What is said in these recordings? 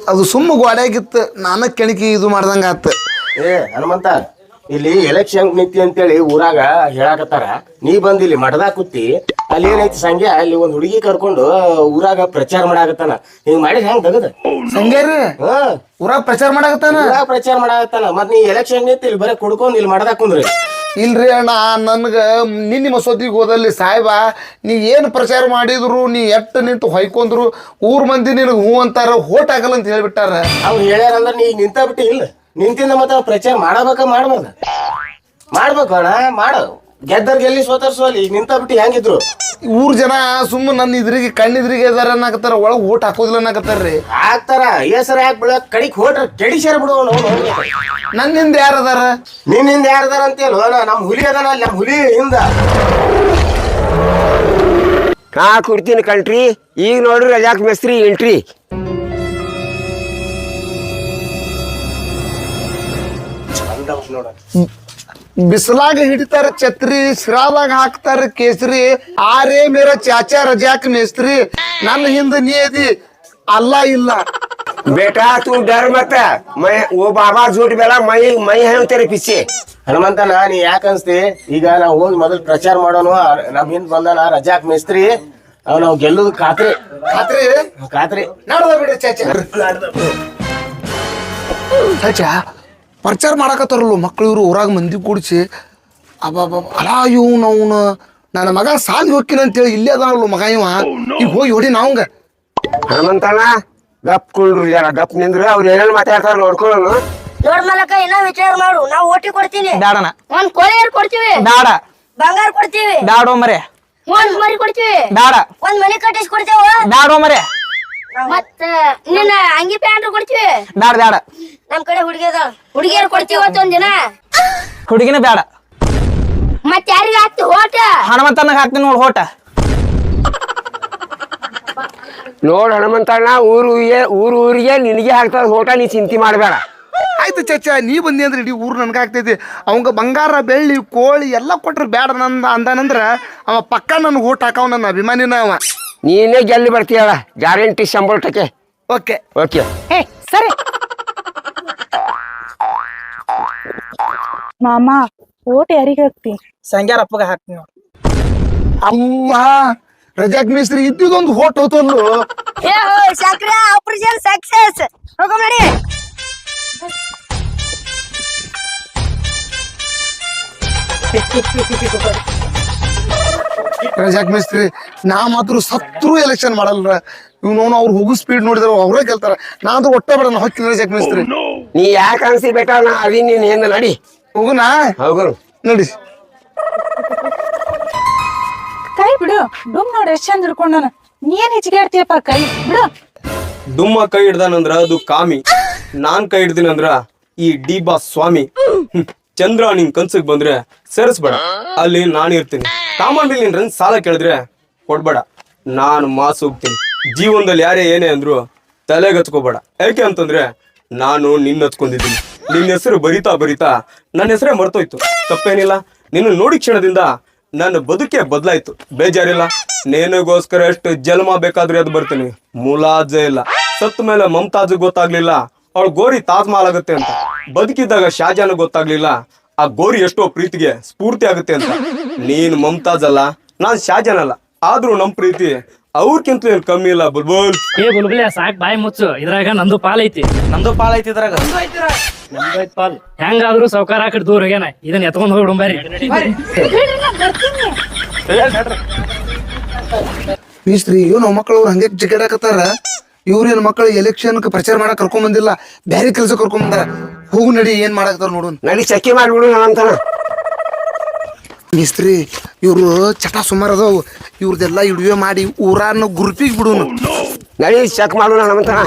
ಅದು ಸುಮ್ಮ ಗೋಡ್ಯಾಗಿತ್ತು ನಾನ ಕೆಣಕಿ ಇದು ಮಾಡ್ದಂಗ ಆತ. ಏ ಹನುಮಂತ, ಇಲ್ಲಿ ಎಲೆಕ್ಷನ್ ನಿಂತಿ ಅಂತೇಳಿ ಊರಾಗ ಹೇಳಾಕತ್ತಾರ. ನೀ ಬಂದ್ ಇಲ್ಲಿ ಮಠದಾಗ ಕೂತಿ ಅಲ್ಲಿ ಏನೈತಿ ಸಂಖ್ಯೆ ಅಲ್ಲಿ ಒಂದ್ ಹುಡುಗಿ ಕರ್ಕೊಂಡು ಊರಾಗ ಪ್ರಚಾರ ಮಾಡಾಕತ್ತಾನ. ಹಿಂಗ್ ಮಾಡಿ ಹೆಂಗ್ ತಗದ ಸಂಗ್ಯಾರಿ ಊರಾಗ ಪ್ರಚಾರ ಮಾಡಾಕತ್ತಾನ. ಊರಾಗ ಪ್ರಚಾರ ಮಾಡಾಕತ್ತಾನ. ಮತ್ ನೀ ಎಲೆಕ್ಷನ್ ನಿಂತಿ ಇಲ್ಲಿ ಬರೀ ಕುಡ್ಕೊಂಡ್ ಇಲ್ಲಿ ಮಠದಾಗ ಕುಂದ್ರಿ. ಇಲ್ರಿ ಅಣ್ಣ, ನನ್ಗ ನಿನ್ನೆ ಮಸೂದಿಗೆ ಹೋದಲ್ಲಿ ಸಾಹೇಬ ನೀ ಏನ್ ಪ್ರಚಾರ ಮಾಡಿದ್ರು ನೀ ಎಟ್ಟ ನಿಂತು ಹೊಯ್ಕೊಂಡ್ರು ಊರ್ ಮಂದಿ ನಿನಗ್ ಹೂ ಅಂತಾರ, ಹೋಟ್ ಆಗಲ್ಲ ಅಂತ ಹೇಳ್ಬಿಟ್ಟಾರ. ಅವ್ರು ಹೇಳ್ಯಾರಂದ್ರ ನೀ ನಿಂತ ಬಿಟ್ಟಿ ಇಲ್ಲ ನಿಂತಿಂದ ಮತ್ತ ಪ್ರಚಾರ ಮಾಡ್ಬೇಕು ಅಣ್ಣ. ಮಾಡು, ಗೆದ್ದರ್ ಗೆಲ್ಲಿ ಸೋತರ್ ಸೋಲಿ. ಈಗ ನಿಂತ ಬಿಟ್ಟು ಹೆಂಗಿದ್ರು ಊರ್ ಜನ ಸುಮ್ಮ ನನ್ನ ಇದ್ರಿಗೆ ಕಣ್ಣಿದ್ರಿಗೆ ಅದಾರ ಅನ್ನಕತ್ತಾರ, ಒಳಗ್ ಓಟ್ ಹಾಕೋದಿಲ್ಲ ಅನ್ನಕತ್ತಾರ್ರಿ. ಹಾಕ್ತಾರ ಹೆಸರು ಹಾಕಿ ಬಿಡ ಕಡಿಕ್ ಹೋಟ್ರ ಕೆಡಿಸ್ಯಾರ ಬಿಡು. ನನ್ನಿಂದ ಯಾರ ಅದಾರ? ನಿನ್ನಿಂದ ಯಾರದಾರ ಅಂತೇಳು? ನಮ್ ಹುಲಿ ಅದಾನ ಅಲ್ಲಿ, ನಮ್ ಹುಲಿ ಹಿಂದ ನಾ ಕೊಡ್ತೀನಿ ಕಂಟ್ರಿ. ಈಗ ನೋಡ್ರಿ ರಜಾಕ್ ಮೇಸ್ತ್ರಿ ಎಂಟ್ರಿ. ನೋಡ, ಬಿಸಿಲಾಗ ಹಿಡಿತಾರ ಛತ್ರಿ, ಶಿರಾದಾಗ ಹಾಕ್ತಾರ ಕೇಸರಿ. ಆರೇ ಮೇರ ಚಾಚಾ ರಜಾಕ್ ಮೇಸ್ತ್ರಿ. ನನ್ನ ಹಿಂದ ನೀ ಅದಿ ಅಲ್ಲ ಇಲ್ಲ. बेटा तू डर मत, मैं वो बाबा झूठ बेला मैं है तेरे पीछे. ಹನುಮಂತನ ನೀ ಯಾಕ ಅನ್ಸ್ತಿ? ಈಗ ನಾವ್ ಹೋಗಿ ಮೊದಲ್ ಪ್ರಚಾರ ಮಾಡೋನು. ನಮ್ ಹಿಂದ್ ಬಂದಾನ ರಜಾಕ್ ಮೇಸ್ತ್ರಿ. ನಾವ್ ಗೆಲ್ಲುದು ಖಾತ್ರಿ ಖಾತ್ರಿ ಖಾತ್ರಿ. ನಡ್ದ ಬಿಡ್ರಿ ಚಾಚಾ. ಚಾಚಾ ಪ್ರಚಾರ ಮಾಡಾಕತ್ತಾರಲ್ಲ ಮಕ್ಳು ಇವ್ರು ಊರಾಗ ಮಂದಿ ಕೂಡಿಸಿ. ಅಬ್ಬಾಬ ಅಲಾ ಇವ್ನು ಅವನು ನನ್ನ ಮಗ ಸಾಲಿ ಹೋಗ್ಕಿನ ಅಂತೇಳಿ ಇಲ್ಲೇ ಅದಾನಲ್ಲ ಮಗ ಇವ. ಈಗ ಹೋಗಿ ಹೊಡಿ ನಾವಂಗ. ಹನುಮಂತನ ಗಪ್ ಕುಳ್ರು ಜರ ಗಪ್ ನಿಂದ್ರು. ಅವ್ರು ಏನೇನ್ ಮಾತಾಡ್ತಾರ ನೋಡ್ಕೊಳ್ಳೋನು. ದೊಡ್ಡ ಮಲಕ ಏನೋ ವಿಚಾರ ಮಾಡು. ನಾವು ಓಟಿ ಕೊಡ್ತೀನಿ. ಬ್ಯಾಡಣ. ಒಂದ್ ಕೋಳಿಯರ್ ಕೊಡ್ತೀವಿ. ಬ್ಯಾಡ. ಬಂಗಾರ ಕೊಡ್ತೀವಿ. ಬ್ಯಾಡೋ ಮರೆ. ಒಂದ್ ಮರಿ ಕೊಡ್ತೀವಿ. ಬ್ಯಾಡ. ಒಂದ್ ಮನೆ ಕಟ್ಟಿಸಿ ಕೊಡ್ತೇವ. ಬ್ಯಾಡೋ ಮರೆ. ಮತ್ತ ನಿನ್ನ ಅಂಗಿ ಪ್ಯಾಂಟ್ ಕೊಡ್ತೀವಿ. ಬ್ಯಾಡ ಬ್ಯಾಡ. ನಮ್ ಕಡೆ ಹುಡುಗಿ ಅದಾಳ, ಹುಡುಗಿಯರ್ ಕೊಡ್ತೀವಿ ಒಂದ್ ದಿನ. ಹುಡುಗಿನ ಬ್ಯಾಡ. ಮತ್ ಯಾರಿಗ ಹಾಕ್ತಿ ಓಟ? ಹನುಮಂತನ ಹಾಕ್ತೀನಿ ನೋಡ್ ಹೋಟ. ನೋಡ್ ಹನುಮಂತಣ್ಣ, ಊರಿಗೆ ನಿನಗೆ ಹಾಕ್ತಾರ ಹೋಟ. ನೀ ಚಿಂತೆ ಮಾಡಬೇಡ. ಆಯ್ತು ಚಾಚಾ, ನೀ ಬಂದಿ ಅಂದ್ರೆ ಇಡೀ ಊರು ನನ್ಗೆ ಆಗ್ತೈತಿ. ಅವಂಗ ಬಂಗಾರ ಬೆಳ್ಳಿ ಕೋಳಿ ಎಲ್ಲ ಕೊಟ್ರೆ ಬ್ಯಾಡ ನಂದ ಅಂದಾನಂದ್ರ ಅವ ಪಕ್ಕ ನನ್ಗೆ ಊಟ ಹಾಕವ್. ನನ್ನ ಅಭಿಮಾನಿನ ಅವ. ನೀನೇ ಗೆಲ್ಲಿ ಬರ್ತೀಯಲ್ಲ, ಗ್ಯಾರಂಟಿ 100%. Okay okay. ಏ ಸರಿ ಮಾಮ ಓಟ್ ಯಾರಿಗ ಹಾಕ್ತಿ? ಸಂಗ್ಯಾರ ಅಪ್ಪಗ ಹಾಕ್ತೀನಿ ನೋಡ್. ಅಮ್ಮ ರಜಾಕ್ ಮೇಸ್ತ್ರಿ ಇದ್ದಿದೊಂದು ಹೋಟ್ ಹೋತಲ್ಲು. ಏ ಸಕ್ರ ಆಪರೇಷನ್ ಸಕ್ಸೆಸ್. ಹೋಗೋ ಮಾಡಿ. ರಜಾಕ್ ಮೇಸ್ತ್ರಿ ನಾ ಮಾತ್ರ ಸತ್ರು ಎಲೆಕ್ಷನ್ ಮಾಡಲ್ರ. ಇವ್ನು ಅವ್ರು ಹೋಗೋ ಸ್ಪೀಡ್ ನೋಡಿದ್ರ ಅವ್ರೇ ಗೆಲ್ತಾರ. ನಾ ಅಂದ್ರೆ ಒಟ್ಟ ಬೇಡ ನಾ ಹೊಕ್ಕಿನ ರಜಾಕ್ ಮೇಸ್ತ್ರಿ. ನೀ ಯಾಕೆ ಅನ್ಸಿ ಬೇಟ, ನಾ ಅದಿ ನೀನ್ ಏನ್ ನಡಿ ಹೋಗುನಾ ಹೋಗು ನೋಡಿ. ಕೈ ಬಿಡು. ಡುಮ್ ನೋಡಿ ಎಷ್ಟ್ ಚಂದ ಹಿಡ್ಕೊಂಡನ. ನೀ ಏನ್ ಹೆಚ್ಚಿಗೆ ಆಡ್ತೀಯಪ್ಪ? ಕೈ ಬಿಡು. ದುಮ್ಮ ಕೈ ಹಿಡ್ದಾನಂದ್ರ ಅದು ಕಾಮಿ. ನಾನ್ ಕೈ ಹಿಡ್ದಿನಂದ್ರ ಈ ಡಿ ಬಾಸ್ ಸ್ವಾಮಿ. ಚಂದ್ರ ನಿಂಗ್ ಕನ್ಸಕ್ ಬಂದ್ರೆ ಸೇರಿಸ್ಬೇಡ, ಅಲ್ಲಿ ನಾನು ಇರ್ತೀನಿ. ಕಾಮನ್ ಬಿಲ್ ನಿನ್ ಸಾಲ ಕೇಳಿದ್ರೆ ಕೊಡ್ಬೇಡ, ನಾನು ಮಾಸ್ ಹೋಗ್ತೀನಿ. ಜೀವನದಲ್ಲಿ ಯಾರೇ ಏನೇ ಅಂದ್ರು ತಲೆಗೆ ಹಚ್ಕೋಬೇಡ. ಯಾಕೆ ಅಂತಂದ್ರೆ ನಾನು ನಿನ್ನ ಹಚ್ಕೊಂಡಿದ್ದೀನಿ. ನಿನ್ನ ಹೆಸರು ಬರಿತಾ ಬರಿತಾ ನನ್ನ ಹೆಸರೇ ಮರ್ತೋಯ್ತು. ತಪ್ಪೇನಿಲ್ಲ, ನಿನ್ನ ನೋಡಿ ಕ್ಷಣದಿಂದ ನನ್ನ ಬದುಕೆ ಬದಲಾಯ್ತು. ಬೇಜಾರಿಲ್ಲ, ನೇನಗೋಸ್ಕರ ಎಷ್ಟು ಜನ್ಮ ಬೇಕಾದ್ರೆ ಅದು ಬರ್ತೀನಿ. ಮುಲಾಜೆ ಇಲ್ಲ. ಸತ್ತ ಮೇಲೆ ಮಮತಾಜ್ ಗೊತ್ತಾಗ್ಲಿಲ್ಲ ಅವಳು ಗೋರಿ ತಾಜ್ ಮಹಲ್ ಆಗುತ್ತೆ ಅಂತ. ಬದುಕಿದ್ದಾಗ ಶಾಜಾನ್ ಗೊತ್ತಾಗ್ಲಿಲ್ಲ ಆ ಗೋರಿ ಎಷ್ಟೋ ಪ್ರೀತಿಗೆ ಸ್ಫೂರ್ತಿ ಆಗುತ್ತೆ ಅಂತ. ನೀನ್ ಮಮತಾಜ್ ಅಲ್ಲ, ನಾನ್ ಶಾಜಾನ್ ಅಲ್ಲ, ಆದ್ರೂ ನಮ್ ಪ್ರೀತಿ ಅವ್ರಕ್ಕಿಂತ ಏನ್ ಕಮ್ಮಿ ಇಲ್ಲ. ಬುಲ್ಬುಲ್ ಏ ಬುಲ್ಬುಲ್ ಸಾಕ್ ಬಾಯಿ ಮುಚ್ಚು. ಇದ್ರಾಗ ನಂದು ಪಾಲ್ ಐತಿ. ನಮ್ದು ಪಾಲ್ ಐತಿ ಇದ್ರಾಗ. ನಮ್ದೈತ್ ಪಾಲ್. ಹೆಂಗಾದ್ರು ಸೌಕಾರ ಹಾಕಿ ದೂರ ಹೋಗ್ಯಾನ. ಇದನ್ನ ಎತ್ಕೊಂಡ್ ಹೋಗಿ ಬರ್ರಿ. ಮೇಸ್ತ್ರಿ ಇವ್ ಮಕ್ಕಳು ಅವ್ರು ಹಂಗೆ ಜಿಗಡಾಕತ್ತಾರ. ಇವ್ರೇನ್ ಮಕ್ಕಳು ಎಲೆಕ್ಷನ್ ಪ್ರಚಾರ ಮಾಡಕ್ ಕರ್ಕೊಂಡ್ ಬಂದಿಲ್ಲ, ಬ್ಯಾರೆ ಕೆಲಸ ಕರ್ಕೊಂಡ್ ಬಂದಾರ. ಹೋಗು ನಡಿ, ಏನ್ ಮಾಡಾಕತ್ತಾರ ನೋಡು. ನಡಿ ಚಕ್ಕಿ ಮಾಡ್ಬಿಡು ಹನುಮಂತನ. ಮೇಸ್ತ್ರಿ ಇವ್ರು ಚಟ ಸುಮಾರು ಅದಾವು. ಇವ್ರದೆಲ್ಲ ಇಡುವೆ ಮಾಡಿ ಊರಾನ ಗುರುಪಿಗೆ ಬಿಡುನು. ನಡಿ ಚೆಕ್ ಮಾಡೋಣ ಹನುಮಂತನ.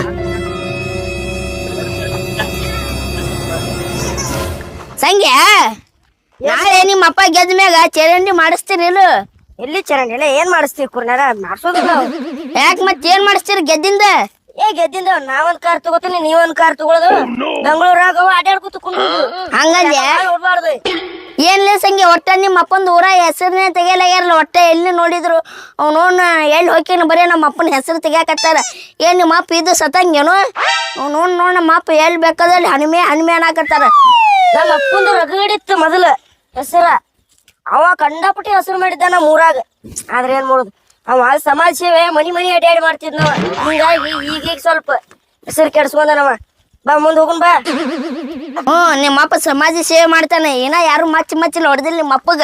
ಸಂಗ್ಯ ನಾಳೆ ನಿಮ್ಮ ಅಪ್ಪ ಗೆದ್ದ ಮ್ಯಾಗ ಚರಂಡಿ ಮಾಡಿಸ್ತೀರಿ ಇಲ್ಲ? ಎಲ್ಲಿ ಚರಂಡಿ ಇಲ್ಲ, ಏನ್ ಮಾಡಿಸ್ತೀವಿ? ಕುರ್ನಾರ ಮಾಡ್ಸೋದಿಲ್ಲ. ಯಾಕೆ ಮತ್ತೆ ಏನ್ ಮಾಡಿಸ್ತೀರಿ ಗೆದ್ದಿಂದ? ಏ ಗೆದ್ದಿಂದ ನಾವೊಂದ್ ಕಾರ್ ತಗೋತೀನಿ ನೀವೊಂದ್ ಕಾರ್ ತಗೊಳೋದು ಬೆಂಗಳೂರಾಗ ಅಡ್ಯಾಡ್ಕೊತ ಹಂಗಂದ್ಯಾ ನೋಡ್ಬಾರ್ದು ಏನ್ಲೇ ಸಂಗಿ ಒಟ್ಟ ನಿಮ್ಮ ಅಪ್ಪಂದು ಊರ ಹೆಸರನ್ನೇ ತೆಗಿಯಲಾಗ್ಯಾರಲ್ಲ ಒಟ್ಟ ಎಲ್ಲಿ ನೋಡಿದ್ರು ಅವ್ನೋನ್ ಎಲ್ಲಿ ಹೋಗ್ಯಾನ ಬರೀ ನಮ್ಮ ಅಪ್ಪನ ಹೆಸರು ತೆಗಿಯಾಕತ್ತಾರ ಏನ್ ನಿಮ್ಮ ಅಪ್ಪ ಇದು ಸತಂಗೇನು ಅವ್ನೋನ್ ನೋಡ್ ನಮ್ಮ ಅಪ್ಪ ಎಲ್ಲಿ ಬೇಕಾದಲ್ಲಿ ಹನುಮೆ ಅನ್ನಾಕತ್ತಾರ ನಮ್ಮ ಅಪ್ಪಂದು ರಗಡಿತ್ತು ಮೊದಲ ಹೆಸರ ಅವ ಕಂಡಪಟ್ಟಿ ಹೆಸರು ಮಾಡಿದ್ದ ನಮ್ಮ ಊರಾಗ ಆದ್ರೆ ಏನ್ ಮಾಡೋದು ಅವ ಸಮಾಜ ಸೇವೆ ಮನಿ ಅಡ್ಯಾಡಿ ಮಾಡ್ತಿದ್ನವ ಹಿಂಗಾಗಿ ಈಗೀಗ ಸ್ವಲ್ಪ ಹೆಸರು ಕೆಡ್ಸ್ಕೊಂಡನವ ಬಾ ಮುಂದ್ ಹೋಗುನ್ ಬಾ ನಿಮ್ಮ ಅಪ್ಪ ಸಮಾಜ ಸೇವೆ ಮಾಡ್ತಾನೆ ಏನ ಯಾರು ಮಚ್ಚಿಲ್ಲ ಹೊಡೆದಿಲ್ಲ ನಿಮ್ಮ ಅಪ್ಪಗ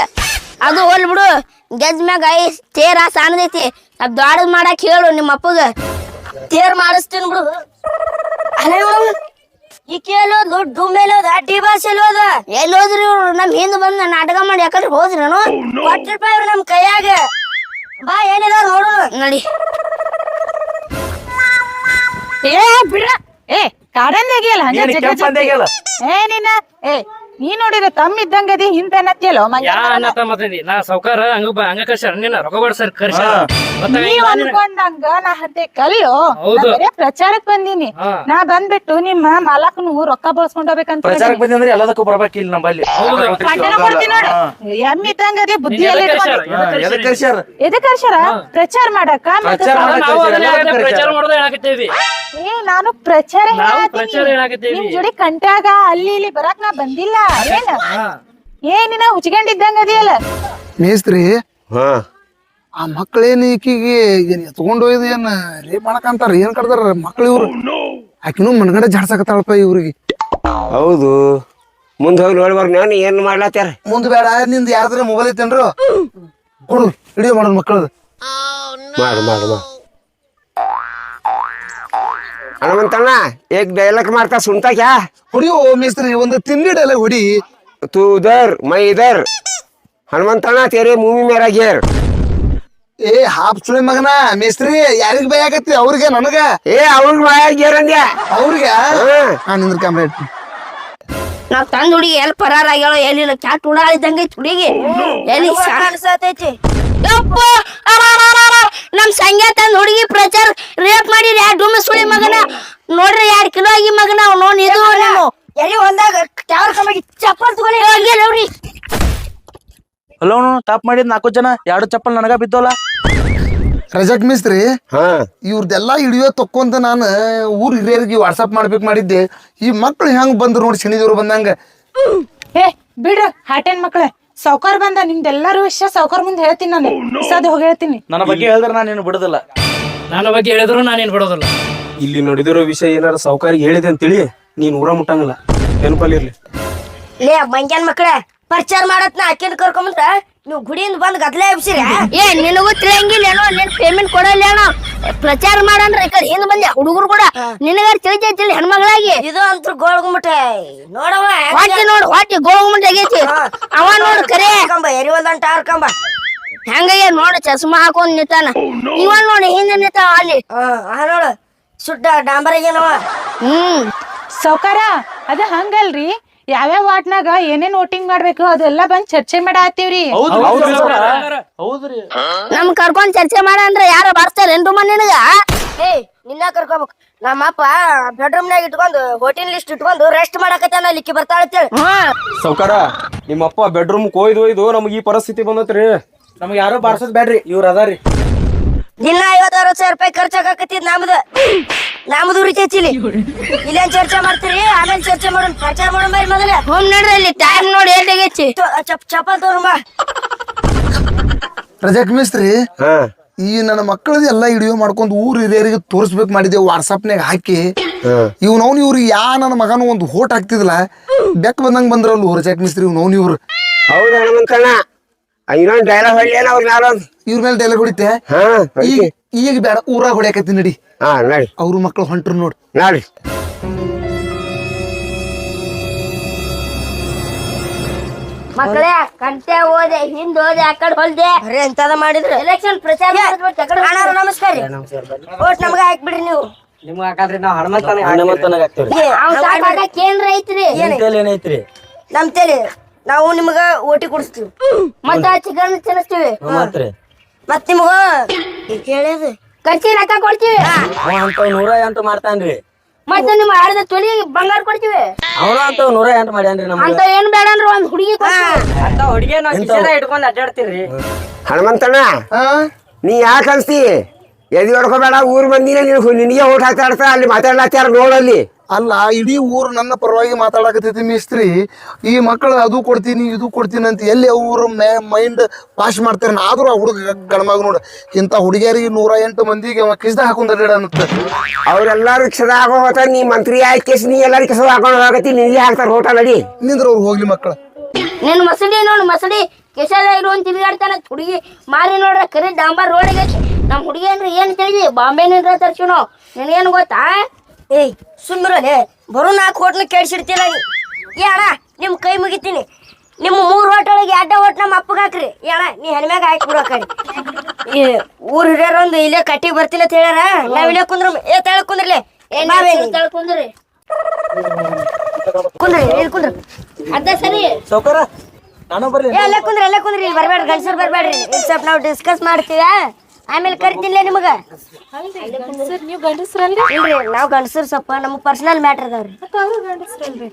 ಅದು ಹೋಲ್ ಬಿಡು ಗೆಜ್ ಮ್ಯಾಗ ತೇರ ಸಾಣದೈತಿ ಅದ್ ದೊಡ್ಡದ್ ಮಾಡಕ್ ಹೇಳು ನಿಮ್ಮ ಅಪ್ಪಗ ತೇರ್ ಮಾಡಿಸ್ತೀನಿ ಬಿಡು ಈಕೆ ಎಲ್ಲೋದ್ ಡುಮ್ ಎಲ್ಲೋದ ಡಿ ಬಾಸ್ ಎಲ್ಲೋದ ಎಲ್ಲೋದ್ರಿ ಇವ್ರು ನಮ್ ಹಿಂದ್ ಬಂದ್ ನಾಟಕ ಮಾಡಿ ಯಾಕಂದ್ರೆ ಹೋದ್ರಿ ನಾನು ಕೊಟ್ಟಿರ್ಪ ಇವ್ರು ನಮ್ ಕೈಯಾಗ ಬಾ ಏನಿದ ನೋಡೋಣ ನಡಿ ಏ ಬಿಡ್ರ ಏ ಕಾಡಂದಾಗಿಯಲ್ಲ ಏ ನೀನ ಏ ನೀ ನೋಡಿದ್ರೆ ತಮ್ಮ ಇದ್ದಂಗದಿ ಹಿಂದೆನತ್ತಿಯಲ್ಲ ಯಾ ಅನ್ನತ್ತ ಮತ್ತಂದಿ ನಾ ಸೌಕಾರ ಹಂಗ ಕರ್ಸ್ಯಾರ ನಿನ್ನ ರೊಕ್ಕ ಕೊಡ್ಸರ್ ಕರ್ಸ್ಯಾರ ನೀವ್ ಅನ್ಕೊಂಡಂಗ ನಾ ಹತ್ತೆ ಕಲ್ಲು ಹೌದು. ನಾ ಬರೇ ಪ್ರಚಾರಕ್ ಬಂದೀನಿ ನಾ ಬಂದ್ಬಿಟ್ಟು ನಿಮ್ಮ ಮಾಲಕ್ನು ರೊಕ್ಕ ಬಳಸ್ಕೊಂಡ್ ಹೋಗ್ಬೇಕಂತ ಪ್ರಚಾರಕ್ಕೆ ಬಂದ್ರೆ ಎಲ್ಲದಕ್ಕೂ ಬರ್ಬೇಕಿಲ್ಲ ನಮ್ಮಲ್ಲಿ ಪಟ್ಟಣ ಕೊಡ್ತೀನಿ ನೋಡು ಎಮ್ಮಿ ಇದ್ದಂಗದಿ ಬುದ್ಧಿ ಎಲ್ಲ ಎದಕ್ ಕರ್ಸ್ಯಾರ ಎದಕ್ ಕರ್ಸ್ಯಾರ ಪ್ರಚಾರ ಮಾಡಕ ಪ್ರಚಾರ ಮಾಡೋದು ಹೇಳಾಕತ್ತೇವಿ ಏ ನಾನು ಪ್ರಚಾರ ನಾವು ಹೇಳಾತೀನಿ. ಪ್ರಚಾರ ಹೇಳಾಕತ್ತೇವಿ ನಿಮ್ ಜೋಡಿ ಕಂಟ್ಯಾಗ ಅಲ್ಲಿ ಇಲ್ಲಿ ಬರಾಕ್ ನಾ ಬಂದಿಲ್ಲ ಏನ ಏನಿನ ಹುಚ್ಕೊಂಡಿದ್ದಂಗ ಅದಿಯಲ್ಲ ಮೇಸ್ತ್ರಿ ಹಾ ಆ ಮಕ್ಳೇನ್ ಈಕಿಗೆ ಏನ್ ಎತ್ಕೊಂಡ್ ಹೋಯ್ದು ಏನ್ ರೇಪ್ ಮಾಡಕಂತಾರ ಏನ್ ಕಡ್ದಾರ ಮಕ್ಳು ಇವ್ರು ಆಕಿನೂ ಮನ್ಗಡೆ ಜಾಡ್ಸಕತ್ತಾಳಪ್ಪ ಇವ್ರಿಗೆ ಹೌದು ಮುಂದೆ ಹೋಗಿ ನೋಡ್ಬಾರ ನಾನು ಏನ್ ಮಾಡ್ಲಾತ್ಯಾರ ಮುಂದ್ ಬೇಡ ನಿಂದ ಯಾರ್ದಾರ ಮೊಬೈಲ್ ಐತೇನ್ರು ಕೊಡು ವಿಡಿಯೋ ಮಾಡೋದು ಮಕ್ಕಳದು ಮಾಡು ಹನುಮಂತಣ್ಣ ಏಕ್ ಡೈಲಾಗ್ ಮಾಡ್ತಾ ಸುಂತಾ ಕ್ಯಾ ಹೊಡಿಯೋ ಮೇಸ್ತ್ರಿ ಒಂದು ತಿಂಡಿ ಡೈಲಾಗ್ ಹೊಡಿ तू उधर मैं इधर हनुमंतಣ್ಣ तेरे मुंह में मेरा घेर ಏ ಹಾಪ್ ಸುಳಿ ಮಗನ ಮೇಸ್ತ್ರಿ ಯಾರಿಗ್ ಬೈಯಾಕತ್ತಿ ಅವ್ರಿಗೆ ನನಗ ಏ ಅವ್ರಿಗೆ ಮಾಯ घेर ಅಂದ್ಯಾ ಅವ್ರಿಗೆ ನಿಂದ್ರ ಕ್ಯಾಮ್ರಾ ಇಟ್ಟು ನಾವ್ ತಂದ್ ಹುಡುಗಿ ಎಲ್ಲಿ ಪರಾರ ಆಗ್ಯಾಳ ಎಲ್ಲಿಲ್ಲ ಕ್ಯಾಟ್ ಉಡಾಳಿದಂಗ ಐತಿ ಹುಡುಗಿ ಎಲ್ಲಿ ಅನ್ಸತೈತಿ ನಮ್ ಸಂಗ್ಯಾ ತಂದ್ ಹುಡುಗಿ ಪ್ರಚಾರ ರೇಪ್ ಮಾಡಿ ಡುಮ್ಮ ಸುಳಿ ಮಗನ ನೋಡ್ರಿ 2 ಕಿಲೋ ಆಗಿ ಮಗನ ಅವ್ ನೋಡ್ ಇದು ನಾನು ಎಲ್ಲಿ ಹೊಲ್ದಾಗ ಟ್ಯಾವರ್ ಕಮ್ಮಿಗೆ ಚಪ್ಪಲ್ ತಗೊಂಡಿ ಹೋಗ್ಯಾರ ಅವ್ರಿ ಹಲೋ ಟಾಪ್ ಮಾಡಿದ್ 4 ಜನ 2 ಚಪ್ಪಲ್ ನನಗ ಬಿದ್ದೋಲ್ಲ ರಜಾಕ್ ಮೇಸ್ತ್ರಿ ಹಾ ಇವ್ರದೆಲ್ಲಾ ವಿಡಿಯೋ ತಕ್ಕೊಂತ ನಾನು ಊರ್ ಹಿರಿಯರಿಗೆ ವಾಟ್ಸಪ್ ಮಾಡ್ಬೇಕು ಮಾಡಿದ್ದೆ ಈ ಮಕ್ಳು ಹೆಂಗ್ ಬಂದ್ರು ನೋಡಿ ಶನಿದೇವ್ರು ಬಂದಂಗ ಏ ಬಿಡ್ರ ಹಾಟೇನ್ ಮಕ್ಳ ಸೌಕರ್ ಬಂದ ನಿಮ್ದೆಲ್ಲಾರು ವಿಷಯ ಸೌಕರ್ ಮುಂದೆ ಹೇಳ್ತೀನಿ ನಾನು ಸದ್ ಹೋಗಿ ಹೇಳ್ತೀನಿ ನನ್ನ ಬಗ್ಗೆ ಹೇಳಿದ್ರೆ ನಾನು ನಿನ್ನ ಬಿಡುದಿಲ್ಲ ನನ್ನ ಬಗ್ಗೆ ಹೇಳಿದ್ರು ನಾನೇನ್ ಬಿಡೋದಿಲ್ಲ ಇಲ್ಲಿ ನಡೆದಿರೋ ವಿಷಯ ಏನಾರ ಸಾವುಕಾರಿಗೆ ಹೇಳಿದೆ ಅಂತೇಳಿ ನೀನ್ ಊರ ಮುಟ್ಟಂಗಿಲ್ಲ ನೆನಪಲ್ಲಿರ್ಲಿ ಲೇ ಮಂಗ್ಯಾನ್ ಮಕ್ಳ ಪ್ರಚಾರ ಮಾಡತ್ನ ಆಕಿನ ಕರ್ಕೊಂಬಂದ್ರ ನೀವು ಗುಡಿಯಿಂದ ಬಂದ್ ಗದ್ಲೆ ಎಬ್ಸಿರ ಏ ನಿನಗೂ ತಿಳಿಯಂಗಿಲ್ಲ ಏನೋ ನಿನ್ ಪೇಮೆಂಟ್ ಕೊಡಲ್ಲ ಏನೋ ಪ್ರಚಾರ ಮಾಡಂದ್ರ ಈ ಕಡೆ ಹಿಂದ್ ಬಂದೆ ಹುಡುಗರು ಕೂಡ ನಿನಗಾರ ತಿಳಿತೈತಿಲ್ಲ ಹೆಣ್ಮಗಳಾಗಿ ಇದು ಅಂತೂ ಗೋಳ್ಗುಮಟ ನೋಡವ ಹೊಟ್ಟೆ ನೋಡು ಹೊಟ್ಟೆ ಗೋಳ್ಗುಮಟ ಆಗೈತಿ ಅವ ನೋಡು ಕರೆ ಕಂಬ ಎರಿ ಒಂದಂಟ ಕಂಬ ಹೆಂಗಾಗ್ಯ ನೋಡು ಚಸ್ಮಾ ಹಾಕೊಂಡ್ ನಿಂತಾನ ಇವ ನೋಡಿ ಹಿಂದೆ ನಿಂತಾವ ಅಲ್ಲಿ ನೋಡು ಸುಡ್ಡ ಡಾಂಬರ್ ಆಗ್ಯಾನವ ಸೌಕಾರ ಅದ ಹಂಗಲ್ರಿ ಯಾವ್ಯಾವ ವಾಟ್ನಾಗ ಏನೇನ್ ವೋಟಿಂಗ್ ಮಾಡ್ಬೇಕು ಅದೆಲ್ಲ ಬಂದ್ ಚರ್ಚೆ ಮಾಡಾತೀವ್ರಿ ಹೌದ್ರಿ ನಮ್ ಕರ್ಕೊಂಡ್ ಚರ್ಚೆ ಮಾಡ ಅಂದ್ರ ಯಾರ ಬರ್ತಾರೇನ್ರು ನಿನಗ ಏ ನಿನ್ನ ಕರ್ಕೋಬೇಕು ನಮ್ಮಪ್ಪ ಬೆಡ್ರೂಮ್ ನಾಗ ಇಟ್ಕೊಂಡು ಹೋಟೆಲ್ ಲಿಸ್ಟ್ ಇಟ್ಕೊಂಡು ರೆಸ್ಟ್ ಮಾಡಕತ್ತಾನ ಲಿಕ್ಕಿ ಬರ್ತಾಳತ್ತೇಳಿ ಸಾವುಕಾರ ನಿಮ್ಮಪ್ಪ ಬೆಡ್ರೂಮ್ ಒಯ್ದು ನಮ್ಗೆ ಈ ಪರಿಸ್ಥಿತಿ ಬಂದತ್ರಿ ನಮ್ಗೆ ಯಾರು ಬಾರ್ಸೋದ್ ಬೇಡ್ರಿ ಇವ್ರ ಅದಾರಿ ದಿನ 50,000 ರೂಪಾಯಿ ಖರ್ಚಾಕತ್ತಿದ್ ನಮ್ದು ಉರಿತೈತಿಲಿ ಇಲ್ಲೇನ್ ಚರ್ಚೆ ಮಾಡ್ತೀರಿ ಆಮೇಲೆ ಚರ್ಚೆ ಮಾಡೋಣ ಪ್ರಚಾರ ಮಾಡೋಣ ಬರೀ ಮೊದಲೇ ಹೋಮ್ ನೋಡ್ರಿ ಅಲ್ಲಿ ಟೈಮ್ ನೋಡಿ ಏಟಾಗೈತಿ ಚಪ್ಪಲ್ ತೋರಮ್ಮ ರಜಾಕ್ ಮೇಸ್ತ್ರಿ ಹಾ ಈ ನನ್ನ ಮಕ್ಕಳದ ಎಲ್ಲಾ ವಿಡಿಯೋ ಮಾಡ್ಕೊಂಡು ಊರ್ ಹಿರಿಯರಿಗೆ ತೋರಿಸ್ಬೇಕು ಮಾಡಿದ್ದೆ ವಾಟ್ಸಪ್ನಾಗ ಹಾಕಿ ಇವ್ನವ್ನ ಇವ್ರಿಗೆ ನನ್ನ ಮಗನು ಒಂದು ಹೋಟ್ ಹಾಕ್ತಿದ್ಲ ಬೆಕ್ ಬಂದಂಗ ಬಂದ್ರಲ್ಲ ರಜಾಕ್ ಮೇಸ್ತ್ರಿ ಇವ್ರು ಹೌದು ಹನುಮಂತಣ್ಣ ಇನ್ನೊಂದು ಡೈಲಾಗ್ ಹೊಳ್ಳಿ ಅವ್ರ ನಾಳೊಂದು ಇವ್ರ ಮೇಲೆ ಡೈಲಾಗ್ ಹೊಡಿತೆ ಹಾ ಈಗ ಬೇಡ ಊರಾಗ ಹೊಡ್ಯಾಕತ್ತಿ ನಡಿ ಹಾ ನಡಿ ಅವ್ರ ಮಕ್ಳು ಹೊಂಟ್ರು ನೋಡ್ ನಾಡಿ ಮಕ್ಕಳೇ ಕಂಟೆ ಹೋದೆ ಹಿಂದ್ ಹೋದೆ ಆ ಕಡೆ ಹೊಲ್ದೆ ಎಂತದ ಮಾಡಿದ್ರು ಎಲೆಕ್ಷನ್ ಪ್ರಚಾರ ನಮಸ್ಕಾರ ಓಟ್ ನಮ್ಗ ಹಾಕ್ಬಿಡ್ರಿ ನೀವು ನಿಮ್ಗೆ ಹಾಕಲ್ರಿ ನಾವು ಹನುಮಂತನಾಗ ಹಾಕ್ತೇವ್ರಿ ಕೇಂದ್ರ ಐತ್ರಿ ಏನೈತ್ರಿ ನಮ್ ತಲೆ ನಾವು ನಿಮ್ಗ ಓಟಿ ಕೊಡಿಸ್ತೀವಿ ಮತ್ತ ಚಿಕನ್ ತಿನ್ನಿಸ್ತೀವಿ ಮಾತ್ರಿ ಮತ್ ನಿಮ್ಗ ಕೇಳಿದ ಖರ್ಚಿ ರೊಕ್ಕ ಕೊಡ್ತೀವಿ ಅಂತ 108 ಮಾಡ್ತಾನ್ರಿ. ಮತ್ತೆ ನಿಮ್ಮ ಆಡದ ತೊಲಿ ಬಂಗಾರ ಕೊಡ್ತೀವಿ. ಅವನು ಅಂತ 108 ಮಾಡ್ಯಾನ್ರಿ ನಮ್ಗೆ. ಅಂತ ಏನ್ ಬೇಡ ಅಂದ್ರೆ ಒಂದ್ ಹುಡುಗಿ ಅಂತ ಹುಡುಗಿ ನಾವು ಕಿಸೆದಾಗ ಇಟ್ಕೊಂಡ್ ಅಡ್ಡಾಡ್ತೀವ್ರಿ. ಹನುಮಂತಣ್ಣ ನೀ ಯಾಕೆ ಅನ್ಸ್ತಿ ಎದಿ ಹೊಡ್ಕೋಬೇಡ. ಊರ್ ಮಂದಿನ ನಿನಗೆ ಓಟ್ ಹಾಕ್ತಾ ಅಲ್ಲಿ ಮಾತಾಡ್ಲಾತ್ತಾರ ನೋಡಲ್ಲಿ. ಅಲ್ಲ ಇಡೀ ಊರು ನನ್ನ ಪರವಾಗಿ ಮಾತಾಡಕತ್ತೈತಿ ಮೇಸ್ತ್ರಿ. ಈ ಮಕ್ಕಳು ಅದು ಕೊಡ್ತೀನಿ ಇದು ಕೊಡ್ತೀನಿ ಅಂತ ಎಲ್ಲಿ ಅವ್ರ ಮೈಂಡ್ ವಾಶ್ ಮಾಡ್ತಾರೆ. ಆದ್ರೂ ಆ ಹುಡುಗ ಗಣಮಗ ನೋಡ ಇಂಥ ಹುಡುಗಿಯರಿಗೆ 108 ಮಂದಿಗೆ ಕಿಸ್ದ ಹಾಕೊಂಡ ಅನ್ನತ್ತ. ಅವ್ರೆಲ್ಲಾರು ಕಿಸದ ಹಾಕೋ ಹೋತ ನೀ ಮಂತ್ರಿ ಆಯ್ತು ಕೇಸ್ ನೀ ಎಲ್ಲಾರು ಕಿಸದ ಹಾಕೊಂಡು ಹೋಗತಿ ನಿನಗೆ ಹಾಕ್ತಾರ ಹೋಟೆಲ್ ಅಡಿ ನಿಂದ್ರ ಅವ್ರು ಹೋಗ್ಲಿ ಮಕ್ಕಳ. ನಿನ್ ಮಸಡಿ ನೋಡು ಮಸಡಿ ಕೆಸದ ಇರುವಂತ ತಿರುಗಾಡ್ತಾನ ಹುಡುಗಿ ಮಾರಿ ನೋಡ್ರ ಕರಿ ಡಾಂಬರ್ ರೋಡಿಗೆ ನಮ್ ಹುಡುಗಿ ಅಂದ್ರೆ ಏನ್ ತಿಳಿದಿ ಬಾಂಬೆ ನಿಂದ್ರ ತರ್ಸಿವ್ ನಾವು. ನಿನಗೇನು ಗೊತ್ತಾ? ಏಯ್ ಸುಂದ್ರಲೆ ಬರೋ 4 ಹೋಟ್ಲು ಕೇಳಿಸಿಡ್ತಿಲ್ಲ ನೀ. ಏ ಅಣ್ಣ ನಿಮ್ ಕೈ ಮುಗಿತೀನಿ. ನಿಮ್ಮ 3 ಹೋಟೆಲಿಗೆ 2 ಹೋಟ್ ನಮ್ಮ ಅಪ್ಪಗೆ ಹಾಕ್ರಿ. ಏ ಅಣ್ಣ ನೀ ಹೆಣ್ಮ್ಯಾಗ ಹಾಕ್ಬಿಡು ಕಡೆ. ಈ ಊರ್ ಹಿರಿಯರೊಂದು ಇಲ್ಲೇ ಕಟ್ಟಿಗೆ ಬರ್ತೀನಿ ಅಂತ ಹೇಳ್ಯಾರ. ನಾವ್ ಇಲ್ಲೇ ಕುಂದ್ರ ತೆಳ ಕುಂದ್ರಲೆ ತೆಳ ಕುಂದ್ರಿ ಕುಂದ್ರಿ ಇಲ್ಲಿ ಕುಂದ್ರ ಅದ ಸರಿ ಸೌಕರ ನಾನು ಬರ್ಲಿ. ಎಲ್ಲ ಕುಂದ್ರಿ ಇಲ್ಲಿ ಬರ್ಬೇಡ್ರಿ ಗಂಡಸರು ಬರ್ಬೇಡ್ರಿ. ಸ್ವಲ್ಪ ನಾವು ಡಿಸ್ಕಸ್ ಮಾಡ್ತೀವ ಆಮೇಲೆ ಕರಿತಿಲ್ಲ ನಿಮಗ. ನೀವು ಗಂಡಸ್ರಲ್ರಿ? ಇಲ್ರಿ ನಾವ್ ಗಂಡಸರು ಸ್ವಲ್ಪ ನಮಗ್ ಪರ್ಸನಲ್ ಮ್ಯಾಟರ್ ಅದಾವ್ರಿ. ಗಂಡಸ್ರಲ್ರಿ?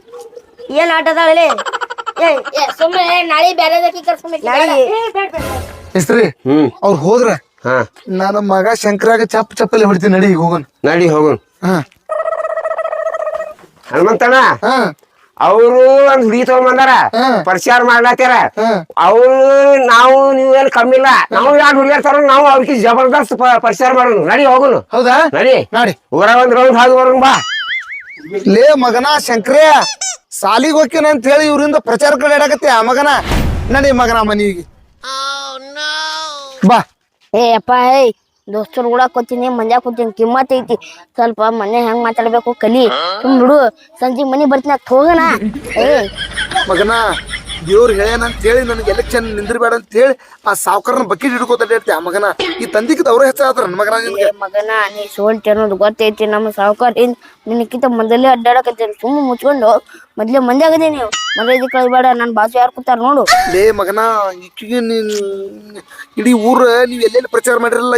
ಏನ್ ಆಟ ಅದಾವಲ್ಲಿ? ಸುಮ್ಮನೆ ನಾಳೆ ಬೇರೆದಕ್ಕೆ ಕರ್ಸ್ಕೊಂಡ್ಬಿಟ್ಟು ಮೇಸ್ತ್ರಿ ಅವ್ರು ಹೋದ್ರ ನನ್ನ ಮಗ ಶಂಕರಾಗ ಚಪ್ಪಲಿ ಹೊಡಿತೀನಿ. ನಡಿ ಈಗ ಹೋಗೋಣ. ನಡಿ ಹೋಗೋಣ. ಹಾ ಹನುಮಂತಣ್ಣ ಹಾ ಅವರು ಒಂದ್ ಹುಡುಗಿ ತಗೊಂಡ್ಬಂದಾರ ಪರಿಚಾರ ಮಾಡ್ಲಾತ್ತಾರ. ಅವ್ರು ನಾವು ನೀವೇನು ಕಮ್ಮಿ ಇಲ್ಲ. ನಾವು 2 ಹುಡುಗಿಯರ್ ತರ ನಾವು ಅವ್ರಿಗೆ ಜಬರ್ದಸ್ತ್ ಪರಿಚಾರ ಮಾಡೋಣ. ನಡಿ ಹೋಗುನು. ಹೌದಾ ನಡಿ ನೋಡಿ ಊರಾಗ ಒಂದ್ ರೌಂಡ್ ಹಾದು ಬರೋಣ ಬಾ. ಲೇ ಮಗನ ಶಂಕರೇ ಸಾಲಿಗೆ ಹೋಗ್ತೀನಿ ಅಂತ ಹೇಳಿ ಇವ್ರಿಂದ ಪ್ರಚಾರ ಕಡೆ ಆಡಕತ್ತೆ ಆ ಮಗನ. ನಡಿ ಮಗನ ಮನಿಗೆ ಬಾ. ಏ ಅಪ್ಪ ಏಯ್ ದೋಸ್ತರು ಕೂಡ ಕೂತೀನಿ ಮಂದ್ಯಾಗ ಕೂತೀನಿ ಕಿಮ್ಮತ್ ಐತಿ. ಸ್ವಲ್ಪ ಮನೆ ಹೆಂಗ್ ಮಾತಾಡ್ಬೇಕು ಕಲಿ. ಸುಮ್ ಬಿಡು ಸಂಜೆ ಮನಿ ಬರ್ತೀನಿ ಹೋಗೋಣ. ಏ ಮಗನ ದೇವ್ರು ಹೇಳ್ಯಾನಂತ ಹೇಳಿ ನನಗೆ ಎಲೆಕ್ಷನ್ ನಿಂದ್ರಬೇಡ ಅಂತ ಹೇಳಿ ಆ ಸಾವುಕಾರನ ಬಕೆಟ್ ಹಿಡ್ಕೋತ ಆ ಮಗನ. ಈ ತಂದಿಕ್ಕಿದ ಅವ್ರ ಹೆಸರಾದ್ರ ನನ್ನ ಮಗನ. ನಿನ್ಗೆ ಮಗನ ನೀ ಸೋಲ್ತಿ ಅನ್ನೋದು ಗೊತ್ತೈತಿ. ನಮ್ಮ ಸಾವುಕಾರ ನಿನಕ್ಕಿಂತ ಮೊದಲೇ ಅಡ್ಡಾಡಕತ್ತೇನೆ. ಸುಮ್ಮ ಮುಚ್ಕೊಂಡು ಮೊದ್ಲೇ ಮಂದಿ ಆಗದೆ ನೀವು. ಮರ್ಯಾದೆ ಕಳಿಬೇಡ. ನನ್ನ ಬಾಸು ಯಾರು ಕೂತಾರ ನೋಡು. ಲೇ ಮಗನ ಈಕಿಗೆ ನೀನ್ ಇಡೀ ಊರ ನೀವ್ ಎಲ್ಲೆಲ್ಲಿ ಪ್ರಚಾರ ಮಾಡಿರಲ್ಲ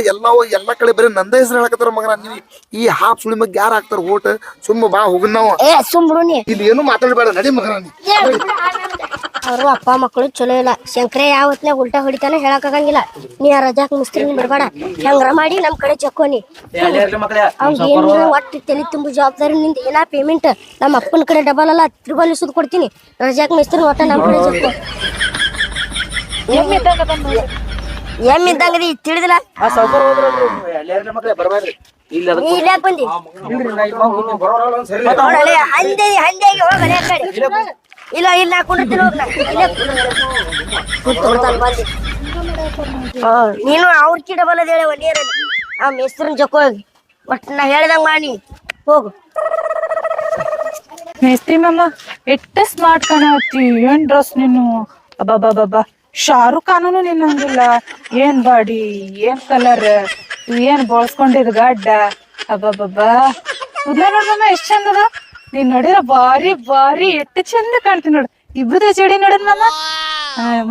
ಎಲ್ಲಾ ಕಡೆ ಬರೀ ನಂದ ಹೆಸರು ಹೇಳಕತ್ತಾರ ಮಗನ. ನೀವು ಈ ಹಾಫ್ ಸುಳಿ ಮಗ್ ಯಾರು ಹಾಕ್ತಾರ ಓಟ್? ಸುಮ್ಮ ಬಾ ಹೋಗನ್ ನಾವು. ಏ ಸುಮ್ ಬಿಡು ನೀ. ಇಲ್ಲಿ ಏನು ಮಾತಾಡಬೇಡ. ನಡಿ ಮಗನ. ಅವರು ಅಪ್ಪ ಮಕ್ಕಳು ಚಲೋ ಇಲ್ಲ. ಶಂಕರೇ ಯಾವತ್ನಾಗ ಉಲ್ಟಾ ಹೊಡಿತಾನೆ ಹೇಳಕ್ ಆಗಂಗಿಲ್ಲ. ನೀ ಆ ರಜಾಕ್ ಮಿಸ್ತ್ರಿ ಬಿಡ್ಬೇಡ. ಹೆಂಗ್ರ ಮಾಡಿ ನಮ್ ಕಡೆ ಚಕ್ಕೋನಿ. ಅವ್ನ್ ಏನ್ ಒಟ್ಟು ತಲೆ ತುಂಬು ಜವಾಬ್ದಾರಿ ನಿಂದ. ಏನಾ ಪೇಮೆಂಟ್ ನಮ್ಮ ಅಪ್ಪನ ಕಡೆ ಡಬಲ್ ಅಲ್ಲ ತ್ರಿಬಲ್ ಇಸುದ್ ಕೊಡ್ತೀನಿ. ರಜಾಕ್ ಮಿಸ್ತ್ರಿ ಒಟ್ಟ ನಮ್ ಕಡೆ ಚಕ್ಕೋ. ಎಮ್ ಇದ್ದಂಗದಿ ತಿಳಿದಿಲ್ಲ. ನೀ ಇಲ್ಲ ಬಂದಿ ಹಂದೇಗಿ ಹೋಗಲೇ ಆ ಕಡೆ. ಇಲ್ಲ ಇಲ್ಲ ಕುಂಡಿರ್ತೀನಿ ಹೋಗ್. ಬಂದಿ ನೀನು ಅವ್ರ ಡಬಲ್ ಅದ ಹೇಳ ನೀರಲ್ಲಿ ಆ ಮಿಸ್ತ್ರಿನ ಜಕ್ಕೋ ಹೋಗಿ. ಒಟ್ಟು ನಾ ಹೇಳ್ದಂಗ ಮಾಡಿ ಹೋಗು. ಮೇಸ್ತ್ರಿ ಮಾಮ ಎಷ್ಟ ಸ್ಮಾರ್ಟ್ ಕಾಣತಿ. ಏನ್ ಡ್ರೆಸ್ ನೀನು ಅಬ್ಬಬ್ಬಬ್ಬ. ಶಾರುಖ್ ಖಾನು ನಿನ್ನಂಗಿಲ್ಲ. ಏನ್ ಬಾಡಿ ಏನ್ ಕಲರ್ ಏನ್ ಬೋಳ್ಸ್ಕೊಂಡಿದ್ ಗಡ್ಡ ಅಬ್ಬಬ್ಬಬ್ಬ. ಉದ್ಲ ನೋಡ್ರಮ್ಮ ಎಷ್ಟ್ ಚಂದ ಅದ. ನೀನ್ ನೋಡಿರ ಬಾರಿ ಬಾರಿ ಎಷ್ಟ್ ಚಂದ ಕಾಣ್ತೀನಿ ನೋಡು. ಇಬ್ರದ ಜಡಿ ನೋಡದ್ ಮಾಮ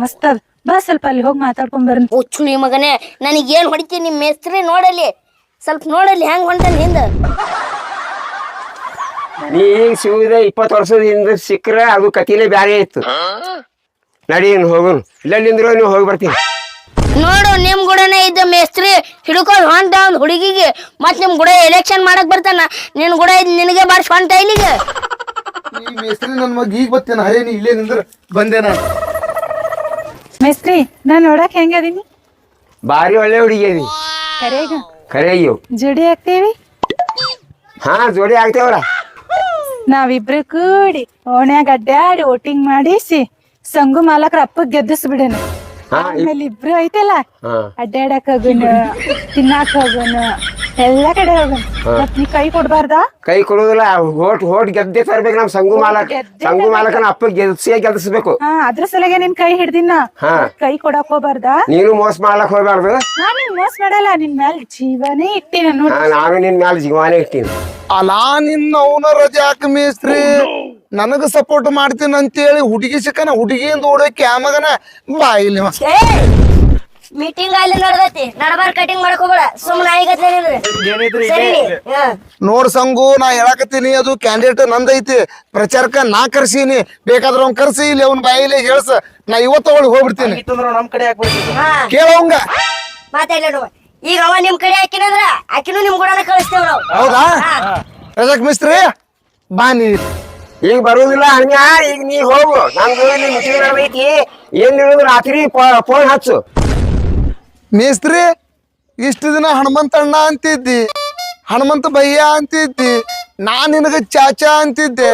ಮಸ್ತ್ ಅದ. ಬಾ ಸ್ವಲ್ಪ ಅಲ್ಲಿ ಹೋಗಿ ಮಾತಾಡ್ಕೊಂಡ್ ಬರ್ನಿ. ಹುಚ್ಚುಳಿ ಮಗನೇ ನನಗೇನ್ ಹೊಡಿತೀನಿ ನಿಮ್ ಮೇಸ್ತ್ರಿ ನೋಡಲಿ. ಸ್ವಲ್ಪ ನೋಡಲಿ ಹೆಂಗ್ ಹೊಂಟಲ್ ಹಿಂದ. ನೀ ಈಗ ಸಿಗುದ 20 ವರ್ಷದ ಹಿಂದ ಸಿಕ್ಕ್ರೆ ಅದು ಕತಿಲೇ ಬ್ಯಾರೆ ಇತ್ತು. ನಡಿ ಹೋಗುನು. ಇಲ್ಲಿಂದ್ರು ನೀವು ಹೋಗಿ ಬರ್ತೀನಿ. ನೋಡು ನಿಮ್ ಗುಡನೇ ಇದ್ದ ಮೇಸ್ತ್ರಿ ಹಿಡ್ಕೊಂಡ್ ಹೊಂಟ ಒಂದ್ ಹುಡುಗಿಗೆ ಮತ್ ನಿಮ್ ಗುಡ ಎಲೆಕ್ಷನ್ ಮಾಡಕ್ ಬರ್ತಾನ. ನಿನ್ ಗುಡ ಇದ್ ನಿನಗೆ ಬಾರ್ಸ್ ಹೊಂಟ ಇಲ್ಲಿಗೆ. ಈ ಮೇಸ್ತ್ರಿ ನನ್ ಮಗ ಈಗ ಬರ್ತೇನೆ. ಹರೇ ನೀ ಇಲ್ಲೇ ನಿಂದ್ರ ಬಂದೆ ನಾನು. ಮೇಸ್ತ್ರಿ ನಾನ್ ನೋಡಕ್ ಹೆಂಗದೀನಿ? ಬಾರಿ ಒಳ್ಳೆ ಹುಡುಗಿ ಅದಿ. ಕರೆಗ ಖರೆ ಅಯ್ಯೋ ಜೋಡಿ ಆಗ್ತೇವಿ. ಹಾ ಜೋಡಿ ಆಗ್ತೇವಲ್ಲ. ನಾವಿಬ್ರು ಕೂಡಿ ಓಣ್ಯಾಗ ಅಡ್ಡಾಡಿ ವೋಟಿಂಗ್ ಮಾಡಿಸಿ ಸಂಗು ಮಾಲಕ್ರ ಅಪ್ಪಗ್ ಗೆದ್ದಿಸ್ಬಿಡೇನ. ಆಮೇಲೆ ಇಬ್ರು ಐತಲ್ಲ ಅಡ್ಡಾಡಕ್ ಹೋಗುನ ತಿನ್ನಾಕ್ ಹೋಗುನ ಎಲ್ಲಾ ಕಡೆ ಹೋಗುನ. ಮತ್ ನೀ ಕೈ ಕೊಡ್ಬಾರ್ದಾ? ಕೈ ಕೊಡುದಿಲ್ಲ. ಹೋಟ್ ಗೆದ್ದೆ ತರ್ಬೇಕು. ನಮ್ ಸಂಗು ಮಾಲಕನ ಅಪ್ಪ ಗೆಲ್ಸ್ಬೇಕು. ಅದ್ರ ಸಲಗೆ ನಿನ್ ಕೈ ಹಿಡ್ದಿನ. ಕೈ ಕೊಡಕ್ ಹೋಗ್ಬಾರ್ದಾ? ನೀನು ಮೋಸ ಮಾಡ್ಲಕ್ ಹೋಗ್ಬಾರ್ದು. ನಾನ್ ನಿನ್ ಮೋಸ ಮಾಡಲ್ಲ. ನಿನ್ ಮ್ಯಾಲ ಜೀವನೇ ಇಟ್ಟಿನ ನೋಡ್. ನಾನು ನಿನ್ ಮ್ಯಾಲ ಜೀವನೇ ಇಟ್ಟಿನಿ. ಅಲಾ ನಿನ್ನ ಅವನ ರಜಾಕ್ ಮೇಸ್ತ್ರಿ ನನಗ ಸಪೋರ್ಟ್ ಮಾಡ್ತೀನಿ ಅಂತೇಳಿ ಹುಡುಗಿ ಸಿಕ್ಕನ ಹುಡುಗಿಯಿಂದ ಓಡೋಕೆ ಆ ಮಗನ ಬಾ ಇಲ್ಲಿ ಮೀಟಿಂಗ್ ಅಲ್ಲಿ ನಡ್ದೈತಿ ನಡಬಾರ್ ಕಟಿಂಗ್ ಮಾಡಕ್ ಹೋಗ್ಬೇಡ ಸುಮ್ಮನೆ ನಾಯಿಗತ್ಲೆ ನಿಂದ್ರಿ ಸರಿ ಹಾ ನೋಡ್ ಸಂಗು ನಾ ಹೇಳಕತ್ತೀನಿ ಅದು ಕ್ಯಾಂಡಿಡೇಟ್ ನಂದೈತಿ ಪ್ರಚಾರಕ್ಕ ನಾ ಕರ್ಸೀನಿ ಬೇಕಾದ್ರ ಅವ್ನ್ ಕರ್ಸಿ ಇಲ್ಲಿ ಅವ್ನ ಬಾಯಿಲೆ ಹೇಳ್ಸ ನಾ ಇವತ್ತು ಅವಳಿಗೆ ಹೋಗ್ಬಿಡ್ತೀನಿ ನಮ್ ಕಡೆ ಹಾಕ್ಬಿಡ್ತೀವಿ ಹಾ ಕೇಳವಂಗ ಮಾತಾಡ್ಲೇನು ಈಗ ಅವ ನಿಮ್ ಕಡೆ ಹಾಕಿನಂದ್ರ ಆಕಿನೂ ನಿಮ್ ಕೂಡ ಕಳಿಸ್ತೇವ್ ನಾವು ಹೌದಾ ರಜಾಕ್ ಮಿಸ್ತ್ರಿ ಬಾ ನೀ ಈಗ ಬರುದಿಲ್ಲ ಹಂಗ ಈಗ ನೀ ಹೋಗು ನಮ್ದು ಇಲ್ಲಿ ಮೀಟಿಂಗ್ ಐತಿ ಏನ್ ಹೇಳುದು ರಾತ್ರಿ ಫೋನ್ ಹಚ್ಚು ಮೇಸ್ತ್ರಿ ಇಷ್ಟು ದಿನ ಹನುಮಂತಣ್ಣ ಅಂತಿದ್ದಿ ಹನುಮಂತ ಭಯ್ಯ ಅಂತಿದ್ದಿ ನಾ ನಿನಗ ಚಾಚಾ ಅಂತಿದ್ದೆ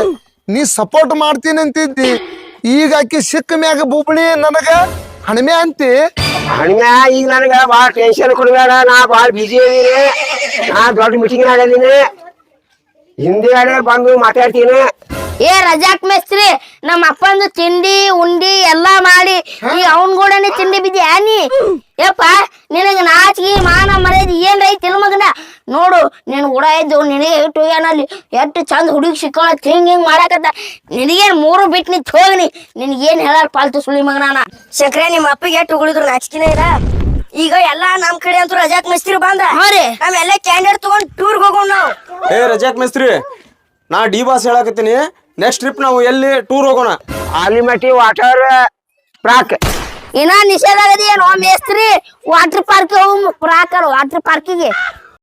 ನೀ ಸಪೋರ್ಟ್ ಮಾಡ್ತೀನಿ ಅಂತಿದ್ದಿ ಈಗ ಆಕಿ ಸಿಕ್ಕ ಮ್ಯಾಗ ಬುಬ್ಳಿ ನನಗ ಹಣಮೆ ಅಂತಿ ಹಂಗ ಈಗ ನನಗ ಬಾಳ ಟೆನ್ಷನ್ ಕೊಡ್ಬೇಡ ನಾ ಬಾಳ ಬಿಜಿ ಅದೀನಿ ನಾ ದೊಡ್ಡ ಮೀಟಿಂಗ್ ನಾಗದೀನಿ ಹಿಂದಿಗಡೆ ಬಂದು ಮಾತಾಡ್ತೀನಿ ಏ ರಜಾಕ್ ಮೇಸ್ತ್ರಿ ನಮ್ಮ ಅಪ್ಪಂದು ತಿಂಡಿ ಉಂಡಿ ಎಲ್ಲಾ ಮಾಡಿ ಈಗ ಅವನ್ ಕೂಡನೆ ತಿಂಡಿ ಬಿದ್ದಿ ನೀ ಯಪ್ಪ ನಿನಗ ನಾಚಿಗೆ ಮಾನ ಮರ್ಯಾದೆ ಏನ್ ಐತಿಲ್ ಮಗನ ನೋಡು ನೀನ್ ಕೂಡ ಇದ್ದು ನಿನಗೆ ಇಟ್ಟು ಹೋಗ್ಯಾನಲ್ಲಿ ಎಷ್ಟು ಚಂದ ಹುಡುಗಿ ಸಿಕ್ಕೋಳತ್ ಹಿಂಗ್ ಮಾಡಾಕತ್ತ ನಿನಗೇನ್ ಮೂರು ಬಿಟ್ಟು ನಿಂತ ಹೋಗ್ನಿ ನಿನಗೇನ್ ಹೇಳಲ್ ಪಾಲ್ತು ಸುಳಿ ಮಗನಾನ ಶಂಕರ ನಿಮ್ಮ ಅಪ್ಪಗೆ ಎಷ್ಟು ಉಳಿದ್ರು ನಾಚಿಕೆನೇ ಇಲ್ಲ ಈಗ ಎಲ್ಲಾ ನಮ್ ಕಡೆ ಅಂತೂ ರಜಾಕ್ ಮೇಸ್ತ್ರಿ ಬಂದ ನಾವ್ ಎಲ್ಲ ಕ್ಯಾಂಡಿಡೇಟ್ ತಗೊಂಡ್ ಟೂರ್ಗ್ ಹೋಗೋಣ ನಾವು ಏ ರಜಾಕ್ ಮೇಸ್ತ್ರಿ ನಾ ಡಿ ಬಾಸ್ ಹೇಳಕತ್ತೀನಿ ನೆಕ್ಸ್ಟ್ ಟ್ರಿಪ್ ನಾವು ಎಲ್ಲಿ ಟೂರ್ ಹೋಗೋಣ ಆಲಿಮಟ್ಟಿ ವಾಟರ್ ಪಾರ್ಕ್ ಇನ್ನ ನಿಷೇಧ ಆಗದಿ ಏನೋ ಮೇಸ್ತ್ರಿ ವಾಟರ್ ಪಾರ್ಕ್ ಹೋಗ್ ಪ್ರಾಕರ್ ವಾಟರ್ ಪಾರ್ಕಿಗೆ